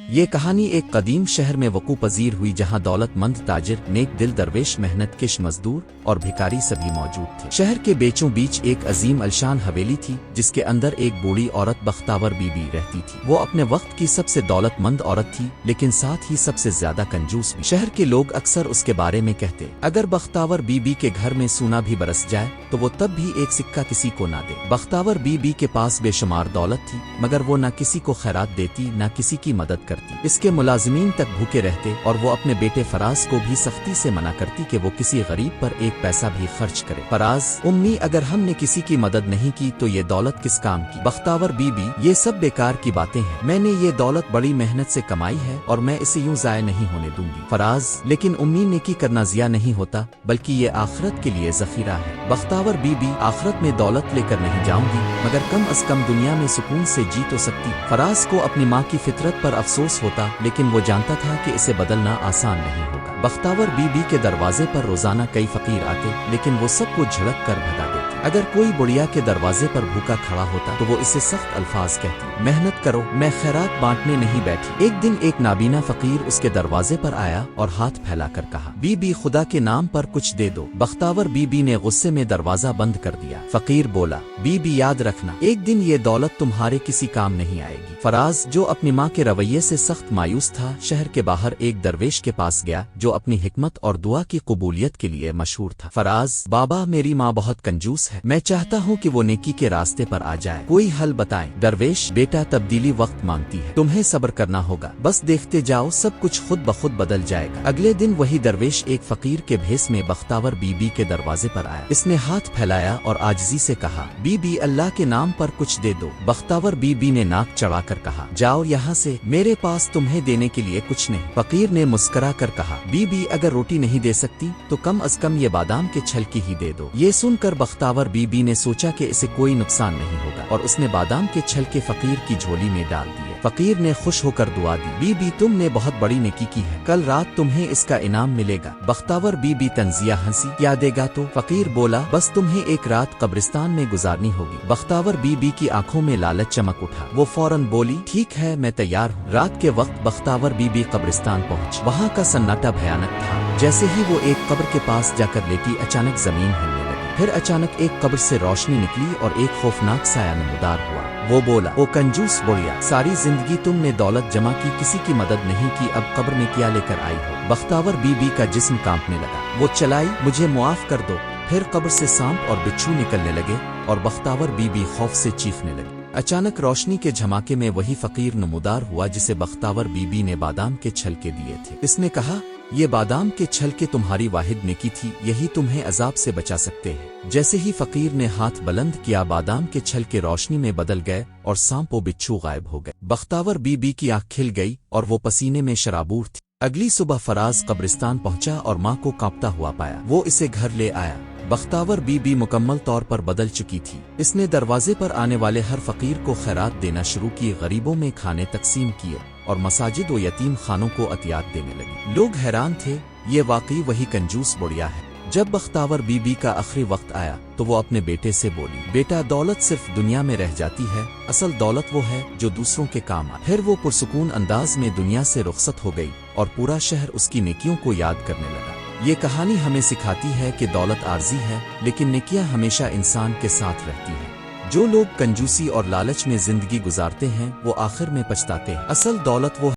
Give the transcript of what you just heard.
یہ کہانی ایک قدیم شہر میں وقوع پذیر ہوئی جہاں دولت مند تاجر، نیک دل درویش، محنت کش مزدور اور بھکاری سبھی موجود تھے۔ شہر کے بیچوں بیچ ایک عظیم الشان حویلی تھی جس کے اندر ایک بوڑھی عورت بختاور بی بی رہتی تھی۔ وہ اپنے وقت کی سب سے دولت مند عورت تھی لیکن ساتھ ہی سب سے زیادہ کنجوس بھی۔ شہر کے لوگ اکثر اس کے بارے میں کہتے اگر بختاور بی بی کے گھر میں سونا بھی برس جائے تو وہ تب بھی ایک سکہ کسی کو نہ دے۔ بختاور بی بی کے پاس بے شمار دولت تھی مگر وہ نہ کسی کو خیرات دیتی نہ کسی کی مدد کرتی۔ اس کے ملازمین تک بھوکے رہتے اور وہ اپنے بیٹے فراز کو بھی سختی سے منع کرتی کہ وہ کسی غریب پر ایک پیسہ بھی خرچ کرے۔ فراز: امی اگر ہم نے کسی کی مدد نہیں کی تو یہ دولت کس کام کی؟ بختاور بی بی: یہ سب بیکار کی باتیں ہیں، میں نے یہ دولت بڑی محنت سے کمائی ہے اور میں اسے یوں ضائع نہیں ہونے دوں گی۔ فراز: لیکن امی نیکی کرنا ضیاع نہیں ہوتا بلکہ یہ آخرت کے لیے ذخیرہ ہے۔ بختاور بی بی: آخرت میں دولت لے کر نہیں جاؤں گی مگر کم از کم دنیا میں سکون سے جی تو سکتی۔ فراز کو اپنی ماں کی فطرت پر افسوس ہوتا لیکن وہ جانتا تھا کہ اسے بدلنا آسان نہیں ہوگا۔ بختاور بی بی کے دروازے پر روزانہ کئی فقیر آتے لیکن وہ سب کو جھڑک کر بھگا دیتی۔ اگر کوئی بڑھیا کے دروازے پر بھوکا کھڑا ہوتا تو وہ اسے سخت الفاظ کہتی، محنت کرو، میں خیرات بانٹنے نہیں بیٹھی۔ ایک دن ایک نابینا فقیر اس کے دروازے پر آیا اور ہاتھ پھیلا کر کہا، بی بی خدا کے نام پر کچھ دے دو۔ بختاور بی بی نے غصے میں دروازہ بند کر دیا۔ فقیر بولا، بی بی یاد رکھنا ایک دن یہ دولت تمہارے کسی کام نہیں آئے گی۔ فراز جو اپنی ماں کے رویے سے سخت مایوس تھا شہر کے باہر ایک درویش کے پاس گیا جو اپنی حکمت اور دعا کی قبولیت کے لیے مشہور تھا۔ فراز: بابا میری ماں بہت کنجوس ہے، میں چاہتا ہوں کہ وہ نیکی کے راستے پر آ جائے، کوئی حل بتائیں۔ درویش: بیٹا تبدیلی وقت مانگتی ہے، تمہیں صبر کرنا ہوگا، بس دیکھتے جاؤ سب کچھ خود بخود بدل جائے گا۔ اگلے دن وہی درویش ایک فقیر کے بھیس میں بختاور بی بی کے دروازے پر آیا۔ اس نے ہاتھ پھیلایا اور عاجزی سے کہا، بی بی اللہ کے نام پر کچھ دے دو۔ بختاور بی بی نے ناک چڑھا کر کہا، جاؤ یہاں سے، میرے پاس تمہیں دینے کے لیے کچھ نہیں۔ فقیر نے مسکرا کر کہا، بی بی اگر روٹی نہیں دے سکتی تو کم از کم یہ بادام کے چھلکی ہی دے دو۔ یہ سن کر بختاور بی بی نے سوچا کہ اسے کوئی نقصان نہیں ہوگا اور اس نے بادام کے چھلکے فقیر کی جھولی میں ڈال دیے۔ فقیر نے خوش ہو کر دعا دی، بی بی تم نے بہت بڑی نیکی کی ہے، کل رات تمہیں اس کا انعام ملے گا۔ بختاور بی بی طنزیہ ہنسی، کیا دے گا تو؟ فقیر بولا، بس تمہیں ایک رات قبرستان میں گزارنی ہوگی۔ بختاور بی بی کی آنکھوں میں لالچ چمک اٹھا، وہ فوراً بولی، ٹھیک ہے میں تیار ہوں۔ رات کے وقت بختاور بی بی قبرستان پہنچ، وہاں کا سناٹا بھیانک تھا۔ جیسے ہی وہ ایک قبر کے پاس جا کر لیٹی اچانک زمین ہلنے لگی، پھر اچانک ایک قبر سے روشنی نکلی اور ایک خوفناک سایہ نمودار ہوا۔ وہ بولا، او کنجوس بڑھیا، ساری زندگی تم نے دولت جمع کی، کسی کی مدد نہیں کی، اب قبر میں کیا لے کر آئی ہو؟ بختاور بی بی کا جسم کانپنے لگا، وہ چلائی، مجھے معاف کر دو۔ پھر قبر سے سانپ اور بچھو نکلنے لگے اور بختاور بی بی خوف سے چیخنے لگی۔ اچانک روشنی کے جھماکے میں وہی فقیر نمودار ہوا جسے بختاور بی بی نے بادام کے چھلکے دیے تھے۔ اس نے کہا، یہ بادام کے چھلکے تمہاری واحد نیکی تھی، یہی تمہیں عذاب سے بچا سکتے ہیں۔ جیسے ہی فقیر نے ہاتھ بلند کیا بادام کے چھلکے روشنی میں بدل گئے اور سانپ و بچھو غائب ہو گئے۔ بختاور بی بی کی آنکھ کھل گئی اور وہ پسینے میں شرابور تھی۔ اگلی صبح فراز قبرستان پہنچا اور ماں کو کانپتا ہوا پایا، وہ اسے گھر لے آیا۔ بختاور بی بی مکمل طور پر بدل چکی تھی۔ اس نے دروازے پر آنے والے ہر فقیر کو خیرات دینا شروع کی، غریبوں میں کھانے تقسیم کیے اور مساجد و یتیم خانوں کو عطیات دینے لگی۔ لوگ حیران تھے، یہ واقعی وہی کنجوس بڑھیا ہے۔ جب بختاور بی بی کا آخری وقت آیا تو وہ اپنے بیٹے سے بولی، بیٹا دولت صرف دنیا میں رہ جاتی ہے، اصل دولت وہ ہے جو دوسروں کے کام آئے۔ پھر وہ پرسکون انداز میں دنیا سے رخصت ہو گئی اور پورا شہر اس کی نیکیوں کو یاد کرنے لگا۔ یہ کہانی ہمیں سکھاتی ہے کہ دولت عارضی ہے لیکن نیکیاں ہمیشہ انسان کے ساتھ رہتی ہیں۔ جو لوگ کنجوسی اور لالچ میں زندگی گزارتے ہیں وہ آخر میں پچھتاتے ہیں۔ اصل دولت وہ